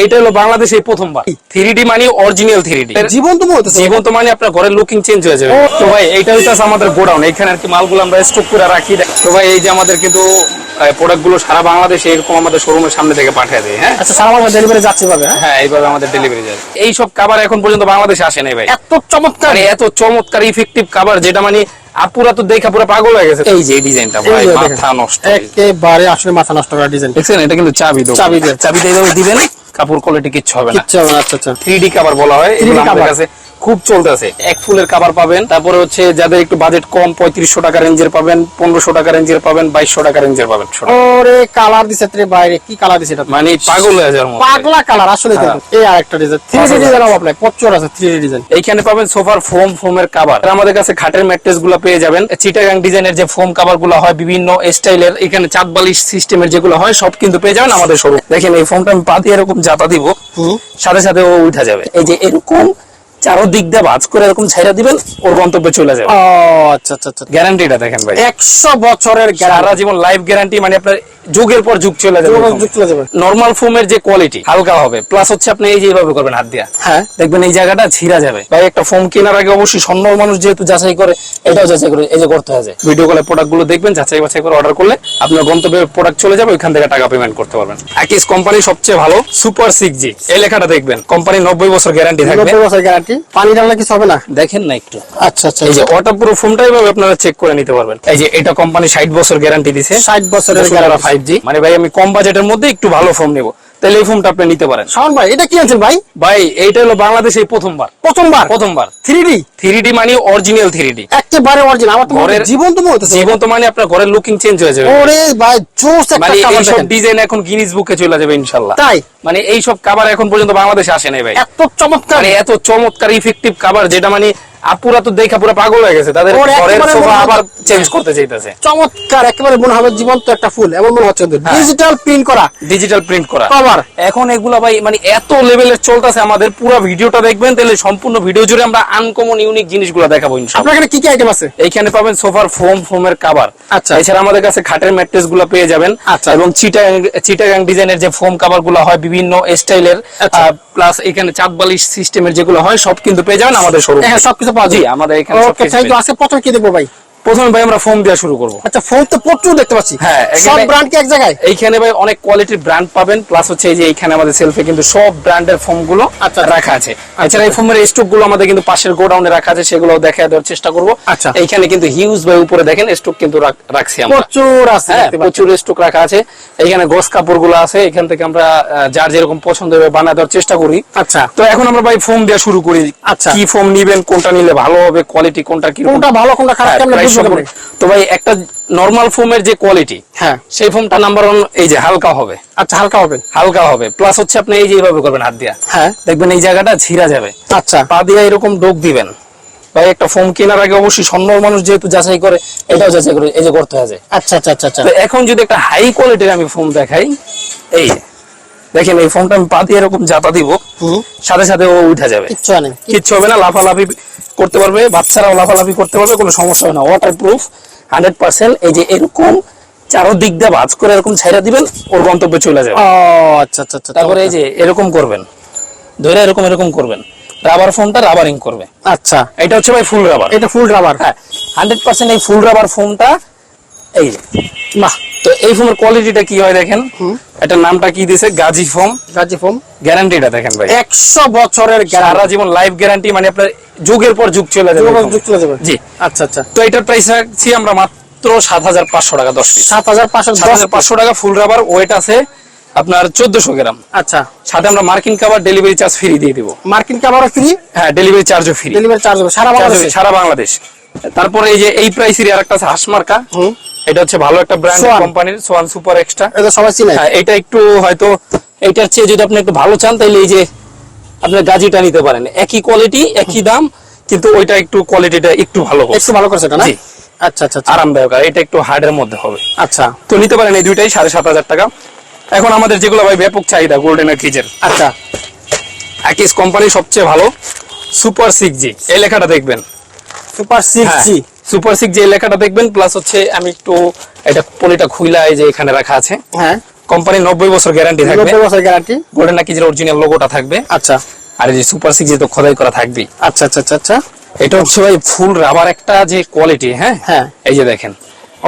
এইটা হলো বাংলাদেশে প্রথমবার 3D মানে অরিজিনাল 3D জীবন্ত বলতেছে। জীবন্ত মানে আপনার ঘরের লুকিং চেঞ্জ হয়ে যাবে। তো ভাই এইটা হইতাছে আমাদের গোডাউন, এখানে আর কি মালগুলো আমরা স্টক করে রাখি। তো ভাই এই যে আমাদের কিন্তু প্রোডাক্ট গুলো সারা বাংলাদেশে এরকম আমাদের শোরুমের সামনে থেকে পাঠিয়ে দেয়। হ্যাঁ আচ্ছা, সারা বাংলা ডেলিভারি যাচ্ছে ভাবে? হ্যাঁ এইভাবে আমাদের ডেলিভারি যায়। এই সব খাবার এখন পর্যন্ত বাংলাদেশে আসে নাই ভাই। এত চমৎকার, এত চমৎকার ইফেক্টিভ খাবার যেটা মানে আপুরা তো দেখা পুরো পাগল হয়ে গেছে। এই যে ডিজাইনটা ভাই মাথা নষ্ট, একেবারে আসলে মাথা নষ্ট করা ডিজাইন। দেখছেন এটা কিন্তু চাবি এইভাবে দিবেন, কাপড় কোয়ালিটি কিচ্ছু হবে না। আচ্ছা আচ্ছা, 3D কভার বলা হয়। এগুলো আমাদের কাছে খুব চলতেছে। এক ফুলের কভার পাবেন, তারপরে হচ্ছে যাদের একটু বাজেট কম 3500 টাকা রেঞ্জের পাবেন, 1500 টাকা রেঞ্জের পাবেন, 2200 টাকা রেঞ্জের পাবেন। ওরে কালার দিছে রে বাইরে, কি কালার দিছে এটা, মানে পাগল হয়ে যাওয়ার মতো পাগলা কালার আসলে। দেখুন এই আরেকটা ডিজাইন 3D ডিজাইন আপনার প্রচুর আছে। 3D ডিজাইন এইখানে পাবেন সোফার ফোমের কভার। আমাদের কাছে খাটের ম্যাট্রেস গুলো পেয়ে যাবেন। চিটাগাং ডিজাইনের যে ফোম কভার গুলো হয় বিভিন্ন স্টাইলের, এখানে চাঁদ বালিশ সিস্টেমের যেগুলো হয় সব কিন্তু পেয়ে যাবেন আমাদের শোরুম। দেখেন এই ফোমটা আমি পা দিয়ে এরকম জাতা দিব, সাথে সাথে ও উঠা যাবে। এই যে এরকম চারদিক দিয়ে ভাঁজ করে এরকম ছাইরা দিবেন, ওর গন্তব্যে চলে যাবে। আচ্ছা আচ্ছা আচ্ছা, গ্যারান্টিটা দেখেন ভাই, 100 বছরের সারা জীবন লাইফ গ্যারান্টি। মানে আপনার যুগের পর যুগ চলে যাবে। নরমাল ফোমের যে কোয়ালিটি হালকা হবে, প্লাস হচ্ছে আপনি এই যে এইভাবে করবেন হাত দিয়া, হ্যাঁ দেখবেন এই জায়গাটা ছিঁড়া যাবে। ভাই একটা ফোম কেনার আগে অবশ্যই স্বর্ণ মানুষ যেহেতু যাচাই করে, এটাও যাচাই করে এই যে করতে হয়। ভিডিও কলে প্রোডাক্ট গুলো দেখবেন, যাচাই বাছাই করে অর্ডার করলে আপনার গন্তব্যে প্রোডাক্ট চলে যাবে, ওইখান থেকে টাকা পেমেন্ট করতে পারবেন। আকিস কোম্পানি সবচেয়ে ভালো সুপার 6G এই লেখাটা দেখবেন, কোম্পানি 90 বছর গ্যারান্টি থাকবে। 90 বছর গ্যারান্টি, পানি ঢাললে কিছু হবে না। দেখেন না একটু, আচ্ছা আচ্ছা, এই যে ওয়াটারপ্রুফ ফোমটা এইভাবে আপনারা চেক করে নিতে পারবেন। এই যে এটা কোম্পানি 60 বছর গ্যারান্টি দিছে, 60 বছরের গ্যারান্টি 5G। মানে ভাই আমি কম বাজেটের মধ্যে একটু ভালো ফোম নেব, তাহলে এই ফোমটা আপনি নিতে পারেন। শাওন ভাই এটা কি আনছেন ভাই? ভাই এইটা হলো বাংলাদেশে প্রথমবার 3D মানে অরিজিনাল 3D একেবারে অরিজিনাল। আমার তো ঘরের জীবন্ত বলতেছে, জীবন্ত মানে আপনার ঘরের লুকিং চেঞ্জ হয়ে যাবে। ওরে ভাই জোস একটা মানে কভার এই সব দেখেন। ডিজাইন এখন গিনিস বুকে চলে যাবে ইনশাআল্লাহ। তাই মানে এই সব কভার এখন পর্যন্ত বাংলাদেশে আসে নাই ভাই। এত চমৎকার, মানে এত চমৎকার ইফেক্টিভ কভার যেটা মানে আপুরা তো দেখা পুরো পাগল হয়ে গেছে, তাদের ঘরের সোফা আবার চেঞ্জ করতে চাইতেছে। চমৎকার, একেবারে মনে হবে জীবন্ত একটা ফুল, এমন মনে হচ্ছে। ডিজিটাল প্রিন্ট করা কভার এখন এগুলা ভাই মানে এত লেভেলের চলতেছে, আমাদের পুরো ভিডিওটা দেখবেন, তাহলে সম্পূর্ণ ভিডিও জুড়ে আমরা আনকমন ইউনিক জিনিসগুলো দেখাবো ইনশাআল্লাহ। আপনার এখানে কি কি আইটেম আছে? এইখানে পাবেন সোফার ফোমের কভার। আচ্ছা, এছাড়া আমাদের কাছে খাটের ম্যাট্রেস গুলো পেয়ে যাবেন। আচ্ছা, এবং চিটাগাং ডিজাইনের যে ফোম কভার গুলো হয় বিভিন্ন স্টাইলের, প্লাস এখানে চাঁদ বালিশ সিস্টেমের যেগুলো হয় সব কিন্তু পেয়ে যাবেন আমাদের শোরুমে। হ্যাঁ সবকিছু পাওয়া যায় আমাদের এখানে। Okay thank you. আজকে প্রথমে কি দেখবো ভাই? প্রথমে ভাই আমরা ফোম দেওয়া শুরু করবো। আচ্ছা, ফোম তো প্রচুর দেখতে পাচ্ছি। হ্যাঁ, সব ব্র্যান্ড কি এক জায়গায়? এইখানে ভাই অনেক কোয়ালিটির ব্র্যান্ড পাবেন, প্লাস হচ্ছে এই যে এইখানে আমাদের সেলফে কিন্তু সব ব্র্যান্ডের ফোম গুলো রাখা আছে। এছাড়া এই ফোমের স্টক গুলো আমাদের কিন্তু পাশের গোডাউনে রাখা আছে, সেগুলো দেখা দেওয়ার চেষ্টা করবো। আচ্ছা, এইখানে কিন্তু হিউজ ভাই উপরে দেখেন স্টক কিন্তু রাখছি আমরা, প্রচুর আছে, প্রচুর স্টক রাখা আছে। এইখানে গোস কাপড় গুলো আছে, এখান থেকে আমরা যার যেরকম পছন্দ হবে বানিয়ে দেওয়ার চেষ্টা করি। আচ্ছা, তো এখন আমরা ভাই ফোম দেওয়া শুরু করি। আচ্ছা, কি ফোম নিবেন, কোনটা নিলে ভালো হবে, কোয়ালিটি কোনটা কি, কোনটা ভালো কোনটা খারাপ কেমন বুঝবেন? তো ভাই একটা নরমাল ফোমের যে কোয়ালিটি, হ্যাঁ সেই ফোমটা নাম্বার 1 এই যে হালকা হবে। আচ্ছা, হালকা হবে, প্লাস হচ্ছে আপনি এই যে এইভাবে করবেন হাত দিয়া, হ্যাঁ দেখবেন এই জায়গাটা ছিঁড়া যাবে। আচ্ছা, পা দিয়ে এরকম ডোক দিবেন। ভাই একটা ফোম কেনার আগে অবশ্যই স্বর্ণ মানুষ যেহেতু যাচাই করে, এটাও যাচাই করে এই যে করতে হয়। আচ্ছা আচ্ছা আচ্ছা, তো এখন যদি একটা হাই কোয়ালিটির আমি ফোম দেখাই, এই দেখেন এই ফোমটা আমি পা দিয়ে এরকম জাতা দিব, সাথে সাথে ও উঠা যাবে, কিচ্ছু হবে না, লাফালাফি করতে পারবে, বাচ্চারাও লাফালাফি করতে পারবে, কোনো সমস্যা হবে না। ওয়াটারপ্রুফ 100%। এই যে এরকম চারদিক দিয়ে ভাঁজ করে এরকম ছাইরা দিবেন, ওর গন্তব্যে চলে যাবে। আচ্ছা আচ্ছা, তারপরে এই যে এরকম করবেন, ধরে এরকম করবেন, রাবার ফোমটা রাবারিং করবে। আচ্ছা, এটা হচ্ছে ভাই ফুল রাবার, এটা ফুল রাবার। হ্যাঁ 100% এই ফুল রাবার ফোমটা। এই বাহ, তো এই ফোমের কোয়ালিটিটা কি হয় দেখেন, এটা নামটা কি দিয়েছে, গাজী ফোম। গ্যারান্টিটা দেখেন ভাই, 100 বছরের সারা জীবন লাইফ গ্যারান্টি। মানে আপনার যুগের পর যুগ চলে যাবে। জি, আচ্ছা আচ্ছা। তো এটার প্রাইস রাখছি আমরা মাত্র 7500 টাকা 10 পিস। 7500 টাকা ফুল রাবার, ওয়েট আছে আপনার 1400 গ্রাম। আচ্ছা, সাথে আমরা মার্কিন কভার ডেলিভারি চার্জ ফ্রি দিয়ে দিব। মার্কিন কভারও ফ্রি? হ্যাঁ, ডেলিভারি চার্জও ফ্রি। ডেলিভারি চার্জ সারা বাংলাদেশ। তারপরে এই যে এই প্রাইসেরই আরেকটা আছে হাসমার্কা। এটা হচ্ছে ভালো একটা ব্র্যান্ড কোম্পানির, সোয়ান সুপার এক্সট্রা। এটা সবাই চিনে। হ্যাঁ, এটা একটু হয়তো এটার চেয়ে যদি আপনি একটু ভালো চান, তাহলে এই যে আপনার গাজিটা নিতে পারেন। একই কোয়ালিটি একই দাম, কিন্তু ওইটা একটু কোয়ালিটিটা একটু ভালো করছে এটা না? আচ্ছা আচ্ছা, আরামদায়ক। আর এটা একটু হার্ডের মধ্যে হবে। আচ্ছা, তো নিতে পারেন এই দুইটাই 7500 টাকা। এখন আমাদের যেগুলো ভাই ব্যাপক চাহিদা গোল্ডেন কিজের। আচ্ছা, আকিস কোম্পানি সবচেয়ে ভালো সুপার 6G এই লেখাটা দেখবেন, সুপার 6G এই লেখাটা দেখবেন। প্লাস হচ্ছে আমি একটু এটা পলিটা খুইলা এই যে এখানে রাখা আছে, হ্যাঁ কোম্পানি 90 বছর গ্যারান্টি থাকবে। 90 বছর গ্যারান্টি। গোল্ডেন আকিজের অরিজিনাল লোগোটা থাকবে। আচ্ছা। আর এই যে সুপার 6 তো খোদাই করা থাকবে। আচ্ছা আচ্ছা আচ্ছা আচ্ছা। এটা হচ্ছে ভাই ফুল রাবার একটা যে কোয়ালিটি, হ্যাঁ হ্যাঁ, এই যে দেখেন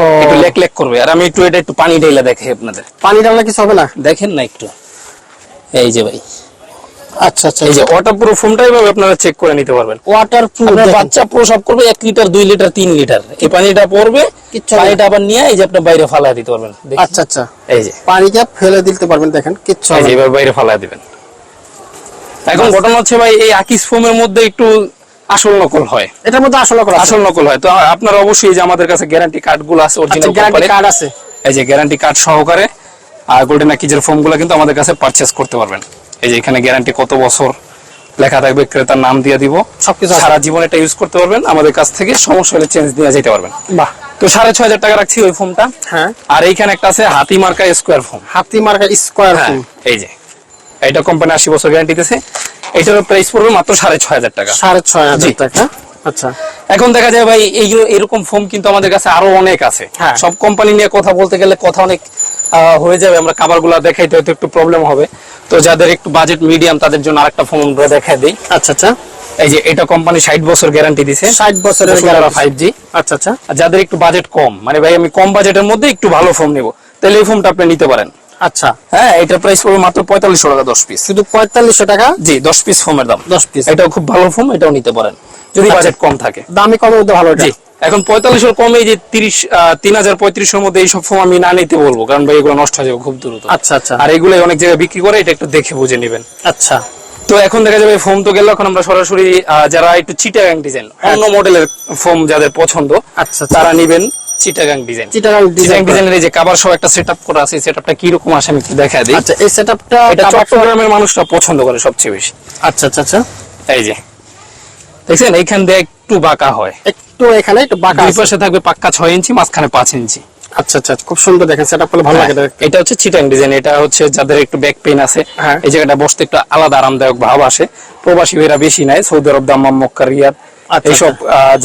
ও একটু লেক লেক করবে। আর আমি একটু পানি ঢেলে দেখাই আপনাদের। পানি ঢাললে কিছু হবে না? দেখেন না একটু, এই যে ভাই। আচ্ছা আচ্ছা, এই যে ওয়াটারপ্রুফ ফোমটাই ভাবে আপনারা চেক করে নিতে পারবেন। ওয়াটারপ্রুফ। আপনার বাচ্চা প্রসব করবে 1 লিটার 2 লিটার 3 লিটার, এই পানিটা পড়বে, পানিটা আবার নিয়ে এই যে আপনি বাইরে ফালায় দিতে পারবেন। আচ্ছা আচ্ছা, এই যে পানিটা ফেলে দিতে পারবেন, দেখেন কিচ্ছু এই হবে যে না। এবার বাইরে ফালায় দিবেন। এখন ঘটনা হচ্ছে ভাই এই আকিজ ফোমের মধ্যে একটু আসল নকল হয়। এটার মধ্যে আসল নকল আছে? আসল নকল হয়। তো আপনারা অবশ্যই যে আমাদের কাছে গ্যারান্টি কার্ড গুলো আছে, অরিজিনাল গ্যারান্টি কার্ড আছে, এই যে গ্যারান্টি কার্ড সহকারে আর গোল্ডেন আকিজের ফোম গুলো কিন্তু আমাদের কাছে পারচেজ করতে পারবেন। এই যে এখানে গ্যারান্টি কত বছর লেখা থাকবে, ক্রেতার নাম দিয়ে দিব, সবকিছু সারা জীবন এটা ইউজ করতে পারবেন। আমাদের কাছ থেকে সমস্যা হলে চেঞ্জ নিয়ে যেতে পারবেন। বাহ। তো 6,500 টাকা রাখছি ওই ফোমটা। হ্যাঁ। আর এইখানে একটা আছে হাতি মার্কা স্কোয়ার ফোম। হাতি মার্কা স্কোয়ার ফোম, এই যে এটা কোম্পানি 80 বছর গ্যারান্টি দিতেছে। এটার প্রাইস পড়বে মাত্র 6,500 টাকা। 6,500 টাকা। আচ্ছা। এখন দেখা যায় ভাই এইগুলো এরকম ফোম কিন্তু আমাদের কাছে আরো অনেক আছে। হ্যাঁ। সব কোম্পানি নিয়ে কথা বলতে গেলে কথা অনেক হয়ে যাবে, আমরা কাভারগুলো দেখাইতে হয়তো একটু প্রবলেম হবে। তো যাদের একটু বাজেট মিডিয়াম তাদের জন্য আরেকটা ফোম আমরা দেখাই দিই। আচ্ছা আচ্ছা, এই যে এটা কোম্পানি 60 বছর গ্যারান্টি দিছে। 60 বছরের গ্যারান্টি 5G। আচ্ছা আচ্ছা। আর যাদের একটু বাজেট কম, মানে ভাই আমি কম বাজেটের মধ্যে একটু ভালো ফোম নেব, তাহলে এই ফোমটা আপনি নিতে পারেন। আচ্ছা। হ্যাঁ, এটার প্রাইস পড়বে মাত্র 4500 টাকা 10 পিস। শুধু 4500 টাকা? জি, 10 পিস ফোমের দাম। 10 পিস। এটাও খুব ভালো ফোম, এটাও নিতে পারেন যদি বাজেট কম থাকে। দামে কম হতে ভালো এটা। জি, এখন 45 এর কমে যে 3035 এর মধ্যে এইসব ফোম আমি না নিতে বলবো, কারণ ভাই এগুলো নষ্ট হয়ে যাবে খুব দ্রুত। আচ্ছা আচ্ছা। আর এগুলো অনেক জায়গায় বিক্রি করে, এটা একটু দেখে বুঝে নেবেন। আচ্ছা। তো এখন দেখা যাবে ফোম তো গেল, এখন আমরা সরাসরি যারা একটু চিটাগাং ডিজাইন, অন্য মডেলের ফোম যাদের পছন্দ, আচ্ছা, তারা নেবেন চিটাগাং ডিজাইন। চিটাগাং ডিজাইনের এই যে কভার সহ একটা সেটআপ করা আছে, সেটআপটা কি রকম আসে আমি একটু দেখাই দিই। আচ্ছা, এই সেটআপটা এটা চট্টগ্রামের মানুষরা পছন্দ করে সবচেয়ে বেশি। আচ্ছা আচ্ছা আচ্ছা। এই যে দেখছেন এইখান দিয়ে একটু বাঁকা হয়, একটু এখানে একটু বাঁকা দুই আছে। পাশে থাকবে পাক্কা 6 ইঞ্চি, মাঝখানে 5 ইঞ্চি। আচ্ছা আচ্ছা, খুব সুন্দর, দেখেন সেটআপ করলে ভালো লাগে দেখতে। এটা হচ্ছে চিটাং ডিজাইন। এটা হচ্ছে যাদের একটু ব্যাক পেইন আছে, হ্যাঁ। এই জায়গাটা বসতে একটু আলাদা আরামদায়ক ভাব আসে। প্রবাসী ভাইরা বেশি নাই, সৌদি আরব, দাম্মাম, মক্কা, রিয়াদ এইসব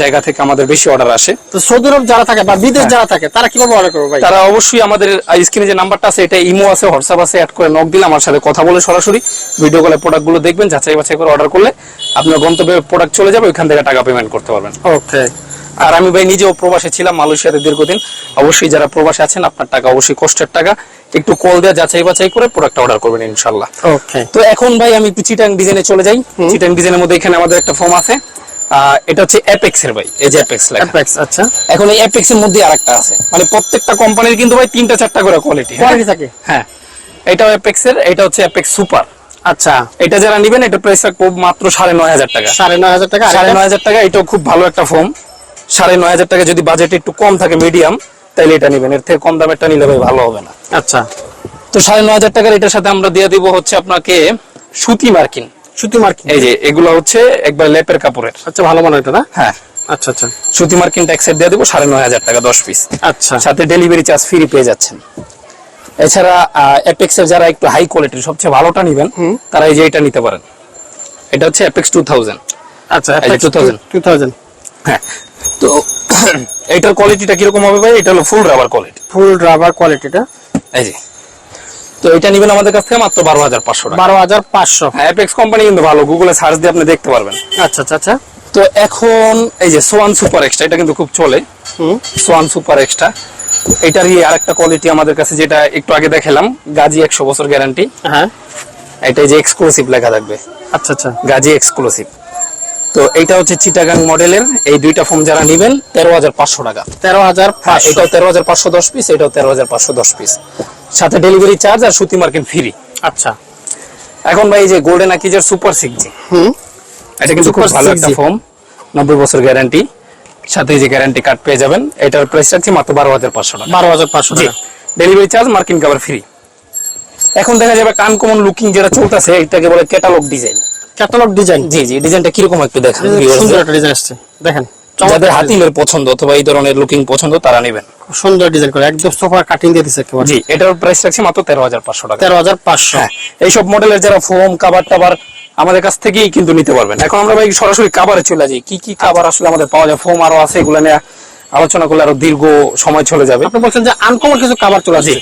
জায়গা থেকে আমাদের বেশি অর্ডার আসে। তো সৌদি আরব যারা থাকে বা বিদেশ যারা থাকে তারা কিভাবে অর্ডার করবে ভাই? তারা অবশ্যই আমাদের স্ক্রিনে যে নাম্বারটা আছে, এটা ইমো আছে, হোয়াটসঅ্যাপ আছে, অ্যাড করে নক দিলে আমার সাথে কথা বলে সরাসরি ভিডিও কলে প্রোডাক্টগুলো দেখবেন, যাচাই বাছাই করে অর্ডার করলে আপনার গন্তব্যে প্রোডাক্ট চলে যাবে, ওইখান থেকে টাকা পেমেন্ট করতে পারবেন। ওকে। আর আমি ভাই নিজেও প্রবাসে ছিলাম, মালয়েশিয়াতে দীর্ঘদিন। অবশ্যই যারা প্রবাসে আছেন, আপনার টাকা অবশ্যই কষ্টের টাকা, একটু কল দেওয়া যাচাই বাছাই করে প্রোডাক্ট অর্ডার করবেন ইনশাআল্লাহ। ওকে। তো এখন ভাই আমি একটু চিটাং ডিজাইনে চলে যাই। চিটাং ডিজাইনের মধ্যে এখানে আমাদের একটা ফোম আছে, এটা হচ্ছে অ্যাপেক্স এর ভাই, এই যে অ্যাপেক্স লেখা। অ্যাপেক্স, আচ্ছা। এখন এই অ্যাপেক্স এর মধ্যে আরেকটা আছে, মানে প্রত্যেকটা কোম্পানির কিন্তু ভাই 3টা-4টা করে কোয়ালিটি থাকে। হ্যাঁ, এটাও অ্যাপেক্স এর, এটা হচ্ছে অ্যাপেক্স সুপার। আচ্ছা, এটা যারা নেবেন এটা প্রাইস রাখবো মাত্র 9,500 টাকা। 9,500 টাকা। 9,500 টাকা। এটাও খুব ভালো একটা ফোম। 9,500 টাকা যদি বাজেট একটু কম থাকে, মিডিয়াম, তাহলে এটা নেবেন। এর থেকে কম দামেরটা নিলে ভাই ভালো হবে না। আচ্ছা। তো 9,500 টাকার এটার সাথে আমরা দিয়ে দিব হচ্ছে আপনাকে সুতি মার্কিন। সুতি মার্কিন, এই যে এগুলো হচ্ছে একবার লেপের কাপড়ের। আচ্ছা, ভালো মনে হয় এটা না? হ্যাঁ। আচ্ছা আচ্ছা। সুতি মার্কিন ট্যাক্সের দিয়ে দেবো 9,500 টাকা 10 পিস। আচ্ছা। সাথে ডেলিভারি চার্জ ফ্রি পেয়ে যাচ্ছেন। এছাড়া অ্যাপেক্স এর যারা একটু হাই কোয়ালিটির সবচেয়ে ভালোটা নেবেন, তারা এই যে এটা নিতে পারেন। এটা হচ্ছে অ্যাপেক্স 2000। আচ্ছা, এই যে 2000। হ্যাঁ। তো এটার কোয়ালিটিটা কিরকম হবে ভাই? এটা হলো ফুল রাবার কোয়ালিটি। ফুল রাবার কোয়ালিটিটা। এই যে, তো এটা নেবেন আমাদের কাছ থেকে মাত্র 12,500 টাকা। 12,500। হ্যাঁ, অ্যাপেক্স কোম্পানি কিন্তু ভালো, গুগলে সার্চ দিয়ে আপনি দেখতে পারবেন। আচ্ছা আচ্ছা আচ্ছা। তো এখন এই যে সোয়ান সুপার এক্সট্রা, এটা কিন্তু খুব চলে। সোয়ান সুপার এক্সট্রা, এটারই আরেকটা কোয়ালিটি আমাদের কাছে, যেটা একটু আগে দেখালাম, গাজী 100 বছর গ্যারান্টি। হ্যাঁ, এটা যে এক্সক্লুসিভ লেখা থাকবে। আচ্ছা আচ্ছা। গাজী এক্সক্লুসিভ। তো এইটা হচ্ছে চিটাগাং মডেলের। এই দুইটা ফোম যারা নেবেন 13,500 টাকা। 13,500। এটাও 13,500 10 পিস, এটাও 13,500 10 পিস, সাথে ডেলিভারি চার্জ আর সুতি মার্কিন ফ্রি। আচ্ছা। এখন ভাই এই যে গোল্ডেন আকিজের সুপার 6G, এটা কিন্তু খুব ভালো একটা ফোম, 90 বছর গ্যারান্টি, সাথে এই যে গ্যারান্টি কার্ড পেয়ে যাবেন। এটার প্রাইস রাখছি মাত্র 12,500 টাকা। 12,500 টাকা। ডেলিভারি চার্জ, মার্কিন কভার ফ্রি। এখন দেখা যাবে আনকমন লুকিং যেটা চলতেছে, এটাকে বলে ক্যাটালগ ডিজাইন। Catalogue design? জি জি। ডিজাইনটা কিরকম একটু দেখেন। সুন্দর একটা ডিজাইন আসছে, দেখেন। যাদের হাতিলের পছন্দ অথবা এই ধরনের লুকিং পছন্দ, তারা নেবেন। সুন্দর ডিজাইন করে একদম সোফা কাটিং দিয়ে দিছে একেবারে। জি, এটার প্রাইস রাখছি মাত্র 13,500 টাকা। 13,500। হ্যাঁ, এইসব মডেলের যারা ফোম, কভার টাবার আমাদের কাছ থেকেই কিন্তু নিতে পারবেন। এখন আমরা ভাই সরাসরি কভারে চলে যাই। কি কি কভার আসলে আমাদের পাওয়া যায়, ফোম আরো আছে, এগুলো নিয়ে আলোচনা করলে আরো দীর্ঘ সময় চলে যাবে। আপনি বলছেন যে আনকমন কিছু কভার চলে আসছে।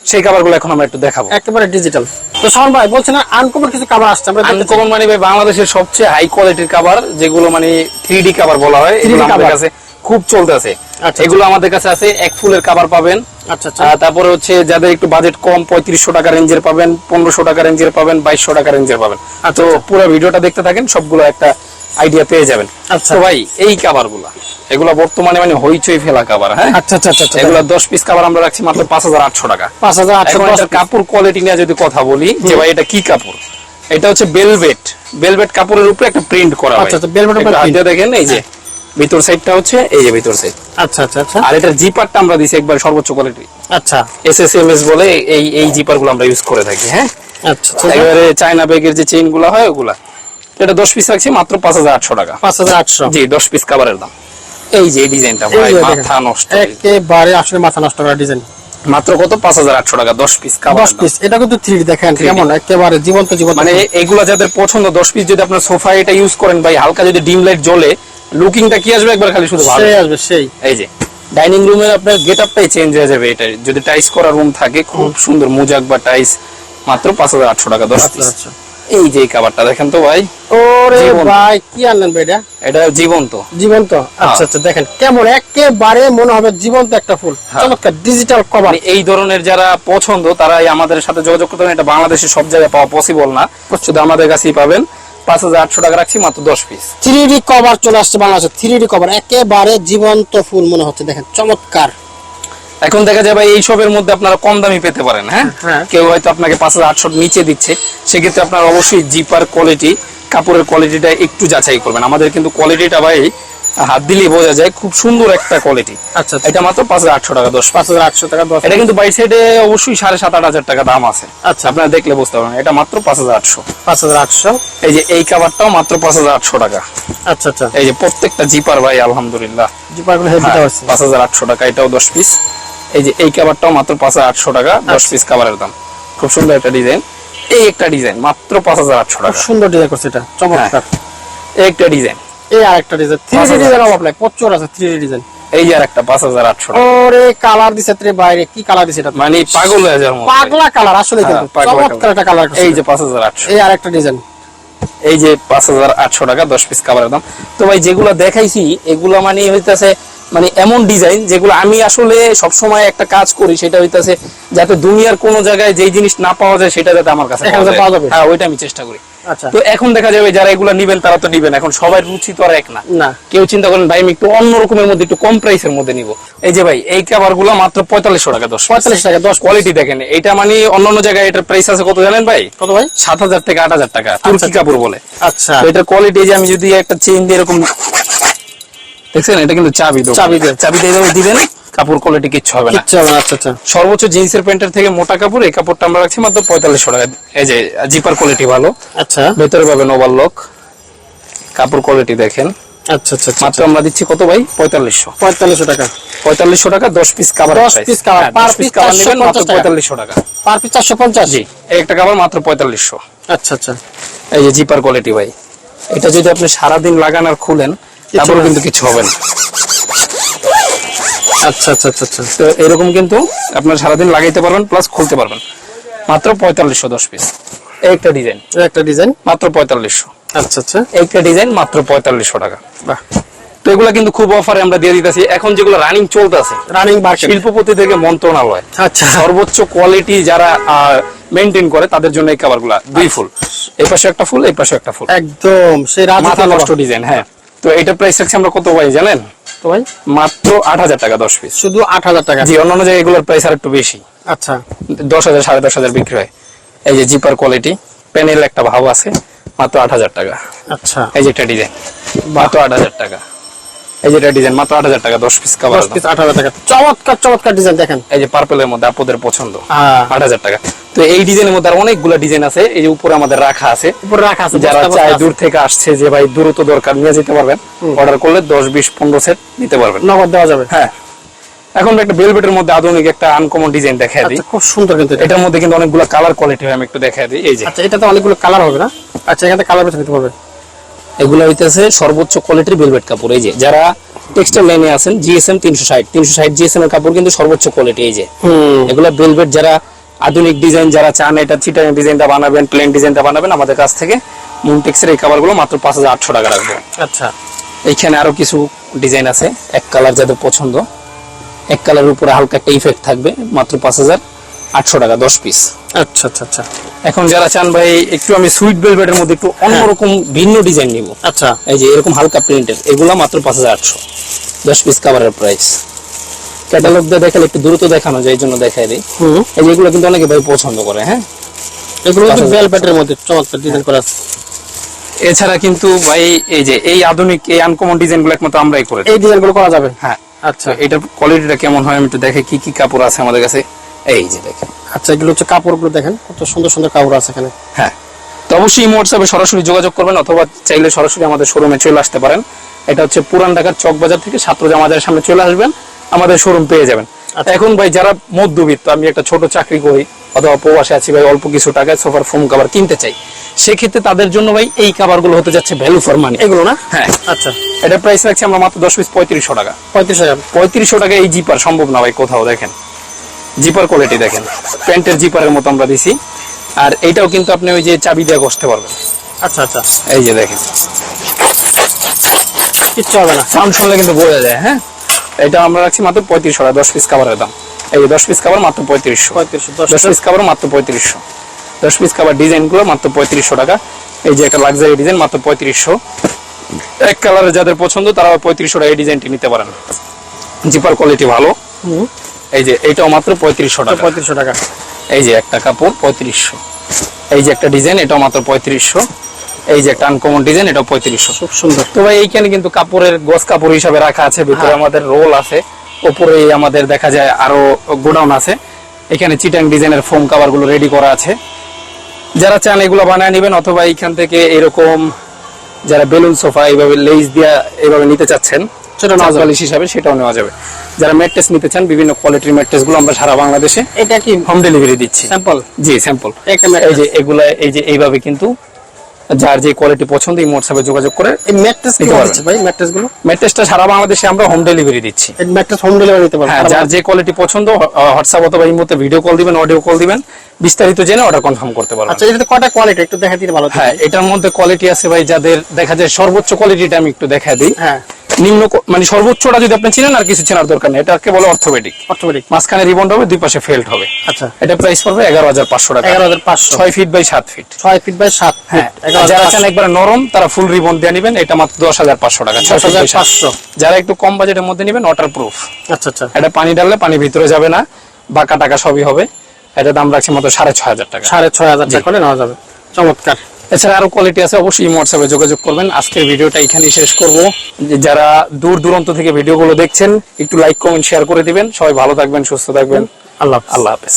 সেই কাভারগুলো এখন আমরা একটু দেখাবো। একেবারে ডিজিটাল। তো শাওন ভাই বলছেন না আনকমন কিছু কাভার আসছে, আমরা আনকমন মানে ভাই বাংলাদেশের সবচেয়ে হাই কোয়ালিটির কাভার, যেগুলো মানে 3D কাভার বলা হয়, এগুলো আমাদের কাছে খুব চলতেছে। এগুলো আমাদের কাছে আছে। 1 ফুলের কাভার পাবেন। আচ্ছা আচ্ছা। তারপরে হচ্ছে যাদের একটু বাজেট কম 3500 টাকা রেঞ্জের পাবেন, 1500 টাকা রেঞ্জের পাবেন, 2200 টাকা রেঞ্জের পাবেন। তো পুরো ভিডিওটা দেখতে থাকেন, সবগুলো একটা আইডিয়া পেয়ে যাবেন। তো ভাই এই কাভারগুলো এগুলো বর্তমানে মানে হইচই ফেলা কাভার। হ্যাঁ আচ্ছা আচ্ছা আচ্ছা। এগুলো 10 পিস কাভার আমরা রাখছি মাত্র 5800 টাকা। 5800। কাপড় কোয়ালিটি নিয়ে যদি কথা বলি যে ভাই এটা কি কাপড়, এটা হচ্ছে বেলভেট। বেলভেট কাপড়ের উপরে একটা প্রিন্ট করা। আচ্ছা আচ্ছা। বেলভেটের উপরে প্রিন্ট দেখেন, এই যে ভিতর সাইডটা হচ্ছে এই যে ভিতর সাইড। আচ্ছা আচ্ছা আচ্ছা। আর এটার জিপারটা আমরা দিছি একবার সর্বোচ্চ কোয়ালিটি। আচ্ছা। এসএসএমএস বলে এই জিপার গুলো আমরা ইউজ করে থাকি। হ্যাঁ আচ্ছা। এবারে চায়না ব্যাগের যে চেইন গুলো হয় ওগুলা, এটা 10 পিস রাখছি মাত্র 5800 টাকা। 5800। জি 10 পিস কাভারের দাম। এই যে ডিজাইনটা ভাই মাথা নষ্ট, একেবারে আসলে মাথা নষ্ট করা ডিজাইন। মাত্র কত 5800 টাকা 10 পিস কাভার। 10 পিস। এটা কিন্তু 3D দেখেন কেমন একেবারে জীবন্ত জীবন্ত। মানে এগুলা যাদের পছন্দ 10 পিস যদি আপনার সোফায় এটা ইউজ করেন ভাই, হালকা যদি ডিম লাইট জ্বলে লুকিংটা কি আসবে একবার খালি শুধু ভালো আসবে সেই। এই যে ডাইনিং রুমের আপনার গেটআপটাই চেঞ্জ হয়ে যাবে। এটা যদি টাইস করা রুম থাকে খুব সুন্দর মুজাক বা টাইস, মাত্র 5800 টাকা 10 পিস। আচ্ছা। এই যে কাভারটা দেখেন তো ভাই, ওরে ভাই কি আনলেন ভাই? এটা জীবন্ত। জীবন্ত। আচ্ছা আচ্ছা। দেখেন কেমন একেবারে মনে হবে জীবন্ত একটা ফুল। চমৎকার ডিজিটাল কভার। এই ধরনের যারা পছন্দ তারা আমাদের সাথে যোগাযোগ করতে পারেন। এটা বাংলাদেশের সব জায়গায় পাওয়া পসিবল না, শুধু আমাদের কাছেই পাবেন। 5800 টাকা রাখছি মাত্র 10 পিস। 3D কভার চলে আসছে বাংলাদেশে। 3D কভার একেবারে জীবন্ত ফুল মনে হচ্ছে, দেখেন চমৎকার। এখন দেখা যায় ভাই এই সবের মধ্যে আপনারা কম দামি পেতে পারেন। হ্যাঁ কেউ হয়তো আপনাকে 5800 নিচে দিচ্ছে, সেক্ষেত্রে আপনারা অবশ্যই জিপার কোয়ালিটি, কাপড়ের কোয়ালিটিটা একটু যাচাই করবেন। আমাদের কিন্তু কোয়ালিটিটা ভাই হাত দিলেই বোঝা যায়, খুব সুন্দর একটা কোয়ালিটি। আচ্ছা। এটা মাত্র 5800 টাকা 10। 5800 টাকা 10। এটা কিন্তু বাই সাইডে অবশ্যই 7,500 টাকা দাম আছে। আচ্ছা। আপনারা দেখলে বুঝতে পারবেন এটা মাত্র 5800। 5800। এই যে এই কাভারটাও মাত্র 5800 টাকা। আচ্ছা আচ্ছা। এই যে প্রত্যেকটা জিপার ভাই আলহামদুলিল্লাহ জিপারগুলো হেভি দাও আছে। 5800 টাকা, এটাও 10 পিস। এই যে এই কাভারটাও মাত্র 5800 টাকা 10 পিস কাভারের দাম। খুব সুন্দর একটা ডিজাইন। এই একটা ডিজাইন মাত্র 5800 টাকা। খুব সুন্দর ডিজাইন করছে এটা, চমৎকার। এই একটা ডিজাইন, এই আরেকটা ডিজাইন 3D ডিজাইন আপনার প্রচুর আছে। 3D design. এই যে আরেকটা 5800 টাকা। ওরে কালার দিছে রে বাইরে, কি কালার দিছে এটা? মানে পাগল হয়ে যাওয়ার মতো পাগলা কালার আসলে, কিন্তু চমৎকার একটা কালার। এই যে 5800। এই আরেকটা ডিজাইন। এই যে 5800 টাকা 10 পিস কাভারের দাম। তো ভাই যেগুলো দেখাইছি এগুলো মানে হইতাছে মানে এমন ডিজাইন যেগুলো আমি আসলে সব সময় একটা কাজ করি, সেটা হইতাছে যাতে দুনিয়ার কোন জায়গায় যেই জিনিস না পাওয়া যায় সেটা যাতে আমার কাছে পাওয়া যাবে। হ্যাঁ ওইটা আমি চেষ্টা করি। আচ্ছা। তো এখন দেখা যাবে যারা এগুলো নিবেন তারা তো নিবেন, এখন সবার রুচি তো আর এক না। কেউ চিন্তা করেন ভাই আমি একটু অন্য রকমের মধ্যে একটু কম প্রাইসের মধ্যে নিব। এই যে ভাই এই কাভারগুলো মাত্র 4500 টাকা 10। 45 টাকা 10। কোয়ালিটি দেখেন, এটা মানে অন্যান্য জায়গায় এটার প্রাইস আছে কত জানেন ভাই? কত ভাই? 7000 থেকে 8000 টাকা তুর্কি কাপড় বলে। আচ্ছা। তো এটার কোয়ালিটি যে আমি যদি একটা চেইন দিয়ে এরকম দেখছেন, এটা কিন্তু চাবি দিয়ে দিবেন, কাপড় কোয়ালিটি কিচ্ছু হবে না। আচ্ছা আচ্ছা। সর্বোচ্চ জিন্সের প্যান্টের থেকে মোটা কাপড়, এই কাপড়টা আমরা রাখছি মাত্র 4500 টাকা। এই যে জিপার কোয়ালিটি ভালো। আচ্ছা। ভেতরে পাবেন ওভারলক, কাপড় কোয়ালিটি দেখেন। আচ্ছা আচ্ছা। মাত্র আমরা দিচ্ছি কত ভাই? 4500। 4500 টাকা। 4500 টাকা 10 piece cover. 10 piece cover per piece 4500 টাকা। Per piece 450। জি এই একটা কাভার মাত্র 4500। আচ্ছা আচ্ছা। এই যে জিপার কোয়ালিটি ভাই, এটা যদি আপনি সারা দিন লাগান আর খুলেন তারপরে কিন্তু কিছু হবে না। আচ্ছা আচ্ছা আচ্ছা। তো এরকম কিন্তু আপনারা সারাদিন লাগাইতে পারবেন প্লাস খুলতে পারবেন। মাত্র 4500 10 পিস। এই একটা ডিজাইন মাত্র 4500। আচ্ছা আচ্ছা। একটা ডিজাইন মাত্র 4500 টাকা। বাহ। তো এগুলা কিন্তু খুব অফারে আমরা দিয়ে দিতেছি। এখন যেগুলো রানিং চলতেছে, রানিং মার্কেট, শিল্পপতি থেকে মন্ত্রণালয়, আচ্ছা সর্বোচ্চ কোয়ালিটি যারা মেইনটেইন করে তাদের জন্য এই কাভারগুলা 2 ফুল, এই পাশে একটা ফুল, এই পাশে একটা ফুল, একদম সেই মাথা নষ্ট ডিজাইন। হ্যাঁ তো এটা প্রাইস রাখছি আমরা কত ভাই জানেন? তো ভাই মাত্র 8000 টাকা 10 পিস। শুধু 8000 টাকা? জি, অন্যান্য জায়গায় এগুলোর প্রাইস আর একটু বেশি। আচ্ছা 10000 10500 বিক্রি হয়। এই যে জিপার কোয়ালিটি, প্যানেল একটা ভাব আছে, মাত্র 8000 টাকা। আচ্ছা এই যে একটা ডিজাইন মাত্র 8000 টাকা। এই যে এটা ডিজাইন মাত্র 8000 টাকা 10 পিস কাভার। 10 পিস 8000 টাকা। চমৎকার চমৎকার ডিজাইন দেখেন। এই যে পার্পলের মধ্যে আপনাদের পছন্দ, 8000 টাকা। তো এই ডিজাইনের মধ্যে আর অনেকগুলো ডিজাইন আছে। এই যে উপরে আমাদের রাখা আছে, যারা চায় দূর থেকে আসছে যে ভাই দ্রুত দরকার নিয়ে যেতে পারবেন, অর্ডার করলে 10 20 15 সেট নিতে পারবেন, নগদ দেওয়া যাবে। হ্যাঁ এখন একটা ভেলভেটের মধ্যে আধুনিক একটা আনকমন ডিজাইন দেখায় দিই। খুব সুন্দর কিন্তু এটার মধ্যে কিন্তু অনেকগুলো কালার কোয়ালিটি হয়, আমি একটু দেখায় দিই। এই যে আচ্ছা এটাতে অনেকগুলো কালার হবে না? আচ্ছা এখানে কালার বেছে নিতে পারবে। এগুলো হইতেছে সর্বোচ্চ কোয়ালিটির ভেলভেট কাপড়। এই যে যারা টেক্সটাইল লাইনে আছেন, জিএসএম 360 জিএসএম এর কাপড় কিন্তু সর্বোচ্চ কোয়ালিটি। এই যে এগুলো ভেলভেট যারা আধুনিক ডিজাইন যারা চান, এটা চিটাং ডিজাইনটা বানাবেন, প্লেন ডিজাইনটা বানাবেন, আমাদের কাছ থেকে মুনটেক্সের এই কভারগুলো মাত্র 5800 টাকা রাখবো। আচ্ছা, এইখানে আরো কিছু ডিজাইন আছে, এক কালার যাদের পছন্দ, এক কালারের উপরে হালকা একটা ইফেক্ট থাকবে, মাত্র 5800 টাকা 10 পিস। আচ্ছা আচ্ছা আচ্ছা। এখন যারা চান ভাই একটু আমি সুইট ভেলভেটের মধ্যে একটু অন্যরকম ভিন্ন ডিজাইন নিব, আচ্ছা, এই যে এরকম হালকা প্রিন্টের, এগুলা মাত্র 5800, 10 পিস কভারের প্রাইস। ক্যাটালগ দিয়ে দেখালে একটু দ্রুত দেখানো যায়, এই জন্য দেখাই দিই। এই যে এগুলো কিন্তু অনেকে ভাই পছন্দ করে। হ্যাঁ, এগুলো ভেলভেটের মধ্যে চমৎকার ডিজাইন করা আছে। এছাড়া কিন্তু ভাই এই যে এই আধুনিক এই আনকমন ডিজাইনগুলো একমাত্র আমরাই করে এই ডিজাইনগুলো করা যাবে। হ্যাঁ, আচ্ছা, এটার কোয়ালিটিটা কেমন হয় আমি একটু দেখে কি কি কাপড় আছে আমাদের কাছে। এই যে দেখেন, আচ্ছা, এগুলো হচ্ছে কাপড়গুলো দেখেন কত সুন্দর সুন্দর কাপড় আছে এখানে। হ্যাঁ, তো অবশ্যই হোয়াটসঅ্যাপে সরাসরি যোগাযোগ করবেন, অথবা চাইলে সরাসরি আমাদের শোরুমে চলে আসতে পারেন। এটা হচ্ছে পুরান ঢাকার চক বাজার থেকে ছাত্রজা মাজারের সামনে চলে আসবেন, আমাদের শোরুম পেয়ে যাবেন। এখন ভাই যারা মধ্যবিত্ত, আমি একটা ছোট চাকরি করি অথবা প্রবাসে আছি ভাই, অল্প কিছু টাকায় সোফার ফোম কভার কিনতে চাই, সেক্ষেত্রে তাদের জন্য ভাই এই কভার গুলো হতে যাচ্ছে ভ্যালু ফর মানি। এগুলো না? হ্যাঁ, আচ্ছা, এটা প্রাইস রাখছি আমরা মাত্র 10 পিস 3500 টাকা। 3500 টাকা এই জিপার সম্ভব না ভাই কোথাও। দেখেন জিপার কোয়ালিটি দেখেন, প্যান্টের জিপারের মতো আমরা দিছি। আর এইটাও কিন্তু আপনি ওই যে চাবি দিয়ে ঘষতে পারবেন। আচ্ছা আচ্ছা, এই যে দেখেন, কিচ্ছু হবে না, সাউন্ড শুনলে কিন্তু বোঝা যায়। হ্যাঁ, এটা আমরা রাখছি মাত্র 3500 টাকা 10 পিস কভারের দাম। এই 10 পিস কভার মাত্র 3500, 10 পিস কভার মাত্র 3500, 10 পিস কভার ডিজাইন গুলো মাত্র 3500 টাকা। এই যে একটা লাক্সারি ডিজাইন মাত্র 3500, এক কালারে যাদের পছন্দ তারা 3500 টাকা এই ডিজাইনটি নিতে পারেন। জিপার কোয়ালিটি ভালো। এই যে এইটাও মাত্র 3500 টাকা। 3500 টাকা। এই যে একটা কাপড় 3500, এই যে একটা ডিজাইন এটাও মাত্র 3500, এই যে একটা আনকমন ডিজাইন এটাও 3500। খুব সুন্দর। তো ভাই এইখানে কিন্তু কাপড়ের গস কাপড় হিসাবে রাখা আছে, ভিতরে আমাদের রোল আছে, উপরে আমাদের দেখা যায় আরো গোডাউন আছে। এখানে চিটাং ডিজাইনের ফোম কভার গুলো রেডি করা আছে, যারা চান এগুলো বানায় নেবেন, অথবা এইখান থেকে এরকম যারা বেলুন সোফা এইভাবে লেস দিয়া এইভাবে নিতে চাচ্ছেন সেটা নজলিশ হিসাবে সেটাও নেওয়া যাবে। যারা ম্যাট্রেস নিতে চান বিভিন্ন কোয়ালিটির ম্যাট্রেস গুলো আমরা সারা বাংলাদেশে এটা কি হোম ডেলিভারি দিচ্ছি। স্যাম্পল? জি স্যাম্পল। এই যে এগুলা এই যে এইভাবে কিন্তু যার যে কোয়ালিটি পছন্দ এই হোয়াটসঅ্যাপে যোগাযোগ করে এই ম্যাট্রেস কি হচ্ছে ভাই? ম্যাট্রেস গুলো, ম্যাট্রেসটা সারা বাংলাদেশে আমরা হোম ডেলিভারি দিচ্ছি। এই ম্যাট্রেস হোম ডেলিভারি দিতে পারবেন। হ্যাঁ, যার যে কোয়ালিটি পছন্দ হোয়াটসঅ্যাপ অথবা ইমোতে ভিডিও কল দিবেন, অডিও কল দিবেন, বিস্তারিত জেনে অর্ডার কনফার্ম করতে পারবেন। আচ্ছা, এটাতে কয়টা কোয়ালিটি একটু দেখাই দিলে ভালো হতো। হ্যাঁ, এটার মধ্যে কোয়ালিটি আছে ভাই, যাদের দেখা যায় সর্বোচ্চ কোয়ালিটিটা আমি একটু দেখাই দিই। হ্যাঁ, নিম্ন মানে সর্বোচ্চটা যদি আপনি চিনেন আর কিছু চেনার দরকার নেই, এটাকে বলে অর্থোপেডিক। অটোমেটিক মাঝখানে রিবন্ড হবে, দুই পাশে ফেল্ট হবে। আচ্ছা, এটা প্রাইস পড়বে 11500 টাকা। 11500, 6 feet by 7 feet. 6 feet by 7 feet. হ্যাঁ, যারা চান একবার নরম তারা ফুল রিবন দিয়ে নেবেন, এটা মাত্র 10500 টাকা। 10500। যারা একটু কম বাজেটের মধ্যে নেবেন ওয়াটার প্রুফ। আচ্ছা আচ্ছা, এটা পানি ডাললে পানি ভিতরে যাবে না, বাঁকা টাকা সবই হবে। এটা দাম রাখছি মাত্র 6500 টাকা। 6500 টাকা করে নেওয়া যাবে। চমৎকার। এছাড়া আরো কোয়ালিটি আছে, অবশ্যই হোয়াটসঅ্যাপে যোগাযোগ করবেন। আজকের ভিডিওটা এখানেই শেষ করব। যারা দূর দূরান্ত থেকে ভিডিওগুলো দেখছেন একটু লাইক কমেন্ট শেয়ার করে দিবেন। সবাই ভালো থাকবেন, সুস্থ থাকবেন। আল্লাহ আল্লাহ হাফেজ।